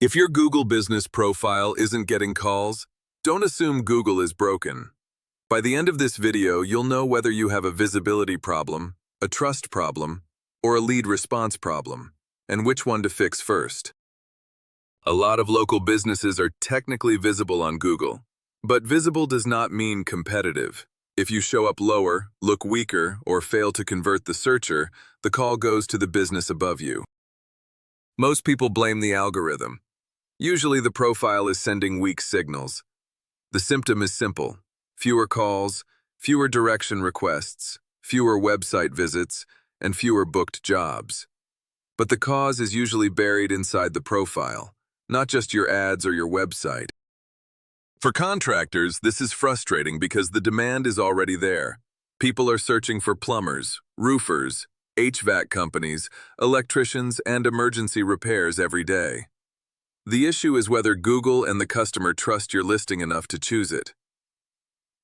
If your Google business profile isn't getting calls, don't assume Google is broken. By the end of this video, you'll know whether you have a visibility problem, a trust problem, or a lead response problem, and which one to fix first. A lot of local businesses are technically visible on Google, but visible does not mean competitive. If you show up lower, look weaker, or fail to convert the searcher, the call goes to the business above you. Most people blame the algorithm. Usually the profile is sending weak signals. The symptom is simple: fewer calls, fewer direction requests, fewer website visits, and fewer booked jobs. But the cause is usually buried inside the profile, not just your ads or your website. For contractors, this is frustrating because the demand is already there. People are searching for plumbers, roofers, HVAC companies, electricians, and emergency repairs every day. The issue is whether Google and the customer trust your listing enough to choose it.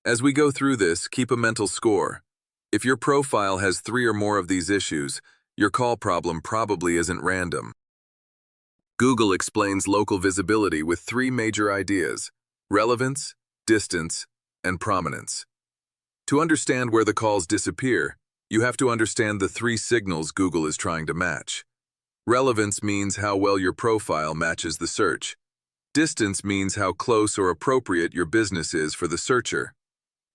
As we go through this, keep a mental score. If your profile has 3 or more of these issues, your call problem probably isn't random. Google explains local visibility with 3 major ideas: relevance, distance, and prominence. To understand where the calls disappear, you have to understand the 3 signals Google is trying to match. Relevance means how well your profile matches the search. Distance means how close or appropriate your business is for the searcher.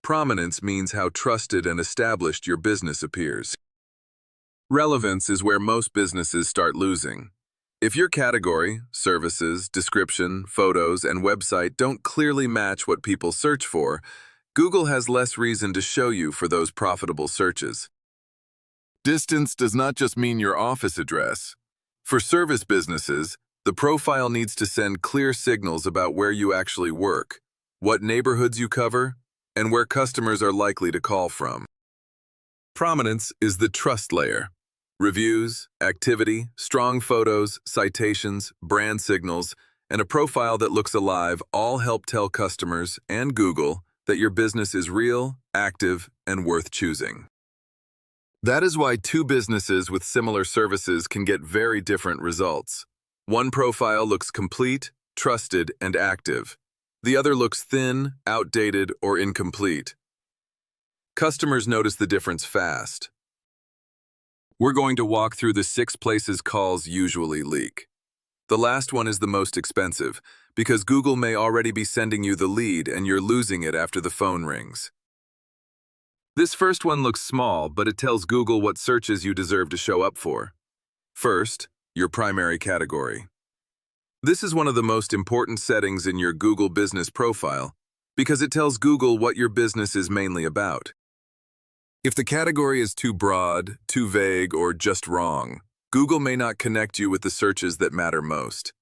Prominence means how trusted and established your business appears. Relevance is where most businesses start losing. If your category, services, description, photos, and website don't clearly match what people search for, Google has less reason to show you for those profitable searches. Distance does not just mean your office address. For service businesses, the profile needs to send clear signals about where you actually work, what neighborhoods you cover, and where customers are likely to call from. Prominence is the trust layer. Reviews, activity, strong photos, citations, brand signals, and a profile that looks alive all help tell customers and Google that your business is real, active, and worth choosing. That is why 2 businesses with similar services can get very different results. One profile looks complete, trusted, and active. The other looks thin, outdated, or incomplete. Customers notice the difference fast. We're going to walk through the 6 places calls usually leak. The last one is the most expensive, because Google may already be sending you the lead and you're losing it after the phone rings. This first one looks small, but it tells Google what searches you deserve to show up for. First, your primary category. This is one of the most important settings in your Google business profile because it tells Google what your business is mainly about. If the category is too broad, too vague, or just wrong, Google may not connect you with the searches that matter most.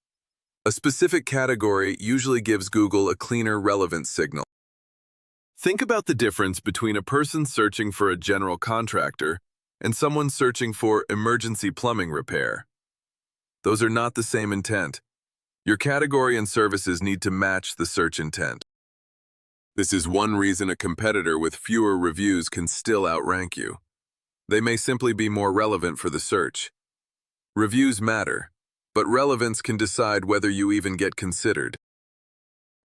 A specific category usually gives Google a cleaner relevance signal. Think about the difference between a person searching for a general contractor and someone searching for emergency plumbing repair. Those are not the same intent. Your category and services need to match the search intent. This is one reason a competitor with fewer reviews can still outrank you. They may simply be more relevant for the search. Reviews matter, but relevance can decide whether you even get considered.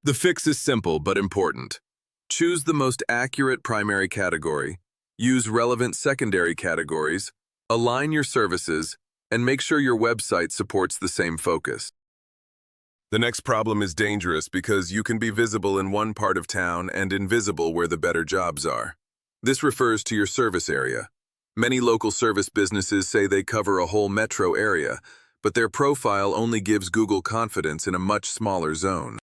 The fix is simple but important. Choose the most accurate primary category, use relevant secondary categories, align your services, and make sure your website supports the same focus. The next problem is dangerous because you can be visible in one part of town and invisible where the better jobs are. This refers to your service area. Many local service businesses say they cover a whole metro area, but their profile only gives Google confidence in a much smaller zone.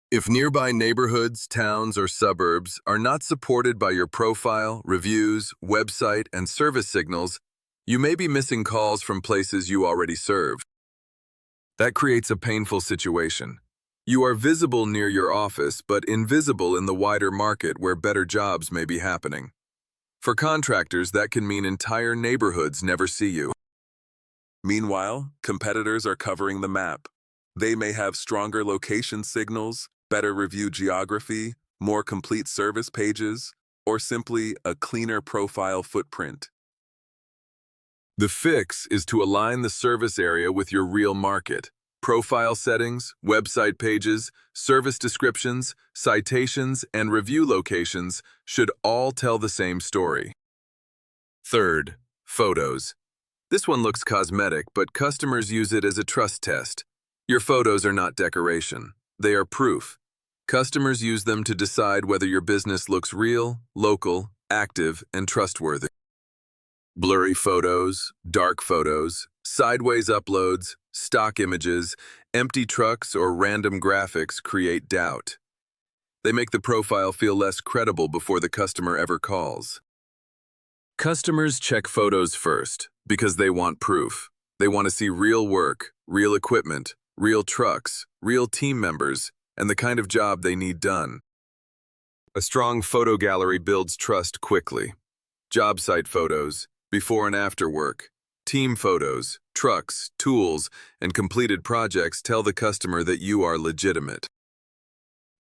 If nearby neighborhoods, towns, or suburbs are not supported by your profile, reviews, website, and service signals, you may be missing calls from places you already serve. That creates a painful situation. You are visible near your office, but invisible in the wider market where better jobs may be happening. For contractors, that can mean entire neighborhoods never see you. Meanwhile, competitors are covering the map. They may have stronger location signals, better review geography, more complete service pages, or simply a cleaner profile footprint. The fix is to align the service area with your real market. profile settings, website pages, service descriptions, citations, and review locations should all tell the same story. Third, photos. This one looks cosmetic, but customers use it as a trust test. Your photos are not decoration. They are proof. Customers use them to decide whether your business looks real, local, active, and trustworthy. Blurry photos, dark photos, sideways uploads, stock images, empty trucks, or random graphics create doubt. They make the profile feel less credible before the customer ever calls. Customers check photos first because they want proof. They want to see real work, real equipment, real trucks, real team members, and the kind of job they need done. A strong photo gallery builds trust quickly. Job site photos, before and after work, team photos, trucks, tools, and completed projects tell the customer that you are legitimate.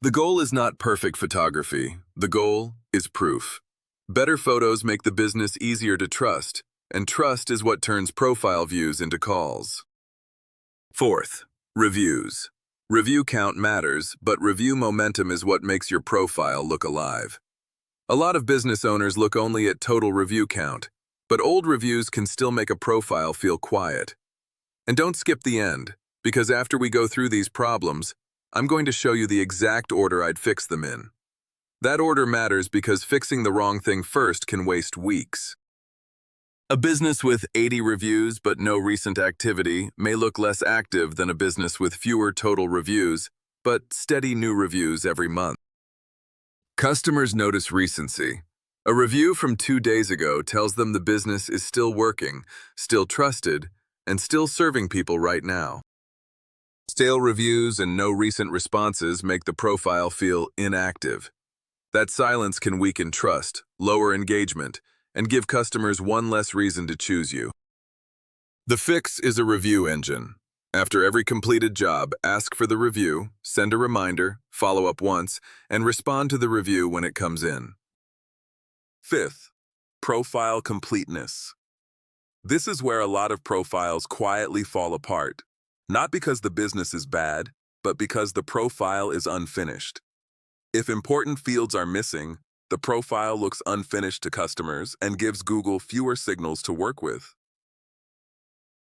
The goal is not perfect photography. The goal is proof. Better photos make the business easier to trust, and trust is what turns profile views into calls. Fourth, reviews. Review count matters, but review momentum is what makes your profile look alive. A lot of business owners look only at total review count, but old reviews can still make a profile feel quiet. And don't skip the end, because after we go through these problems, I'm going to show you the exact order I'd fix them in. That order matters because fixing the wrong thing first can waste weeks. A business with 80 reviews but no recent activity may look less active than a business with fewer total reviews, but steady new reviews every month. Customers notice recency. A review from 2 days ago tells them the business is still working, still trusted, and still serving people right now. Stale reviews and no recent responses make the profile feel inactive. That silence can weaken trust, lower engagement, and give customers one less reason to choose you. The Fix is a review engine. After every completed job, ask for the review, send a reminder, follow up once, and respond to the review when it comes in. Fifth, profile completeness. This is where a lot of profiles quietly fall apart, not because the business is bad, but because the profile is unfinished. If important fields are missing, the profile looks unfinished to customers and gives Google fewer signals to work with.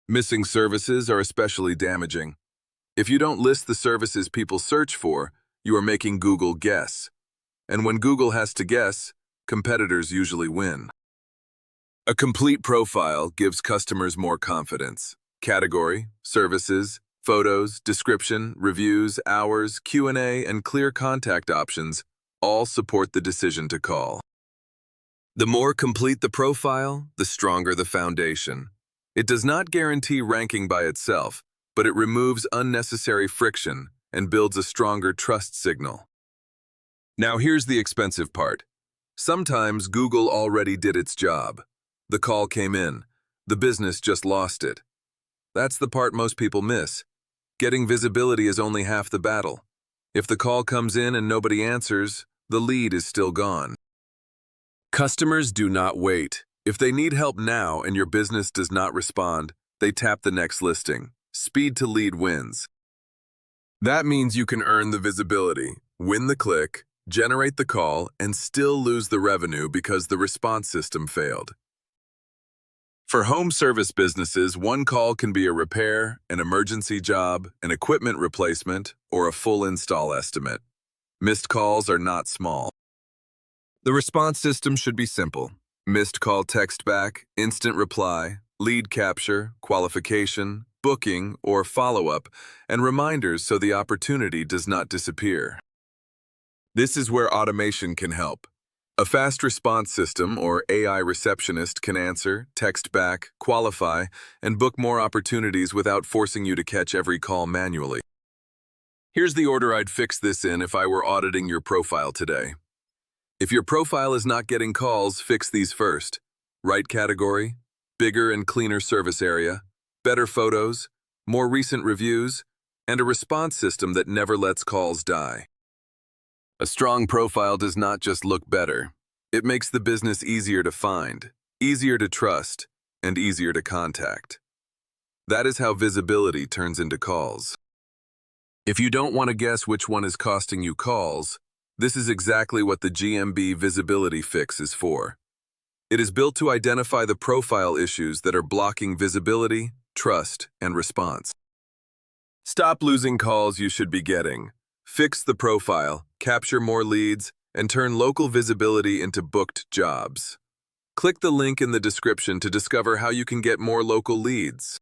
Missing services are especially damaging. If you don't list the services people search for, you are making Google guess. And when Google has to guess, competitors usually win. A complete profile gives customers more confidence. Category, services, photos, description, reviews, hours, Q&A, and clear contact options all support the decision to call. The more complete the profile, the stronger the foundation. It does not guarantee ranking by itself, but it removes unnecessary friction and builds a stronger trust signal. Now here's the expensive part. Sometimes Google already did its job. The call came in. The business just lost it. That's the part most people miss. Getting visibility is only half the battle. If the call comes in and nobody answers, the lead is still gone. Customers do not wait. If they need help now and your business does not respond, they tap the next listing. Speed to lead wins. That means you can earn the visibility, win the click, generate the call, and still lose the revenue because the response system failed. For home service businesses, one call can be a repair, an emergency job, an equipment replacement, or a full install estimate. Missed calls are not small. The response system should be simple. Missed call text back, instant reply, lead capture, qualification, booking, or follow-up, and reminders so the opportunity does not disappear. This is where automation can help. A fast response system or AI receptionist can answer, text back, qualify, and book more opportunities without forcing you to catch every call manually. Here's the order I'd fix this in if I were auditing your profile today. If your profile is not getting calls, fix these first. Right category, bigger and cleaner service area, better photos, more recent reviews, and a response system that never lets calls die. A strong profile does not just look better. It makes the business easier to find, easier to trust, and easier to contact. That is how visibility turns into calls. If you don't want to guess which one is costing you calls, this is exactly what the GMB Visibility Fix is for. It is built to identify the profile issues that are blocking visibility, trust, and response. Stop losing calls you should be getting. Fix the profile, capture more leads, and turn local visibility into booked jobs. Click the link in the description to discover how you can get more local leads.